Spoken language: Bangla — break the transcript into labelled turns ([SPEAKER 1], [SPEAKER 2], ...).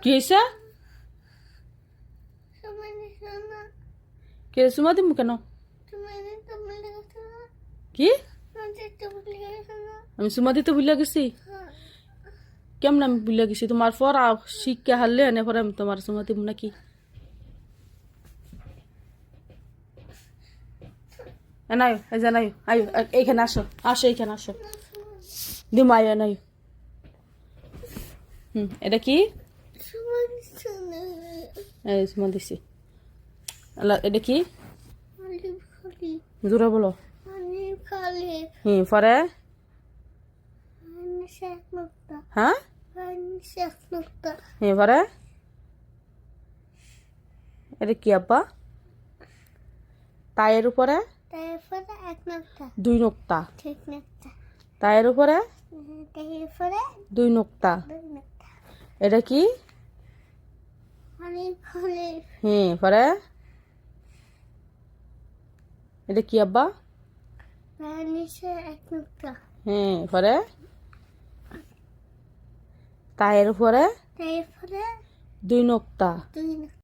[SPEAKER 1] কি হয়েছে? কে সুমা দিমু কেন? কি আমি সুমা দিতে ভুলে গেছি? কেমন আমি ভুলে গেছি? তোমার পড়া শিক্ষা হারলে এনে পরে আমি তোমার সুমা দিব নাকি? এনায়ো এই যে এনায়ো আয়ো এইখানে আসো আসো এইখানে আসো দিমু আয়ো এনায়ো এটা কি? এই সুমা দিছি এটা কি? জোরে বলো পরে হ্যাঁ পরে এটা কি আব্বা? তায়ের উপরে দুই নোক্তা তায়ের উপরে দুই নোক্তা এটা কি? পরে এটা কি আব্বা? পরে তায়ের উপরে দুই নোক্তা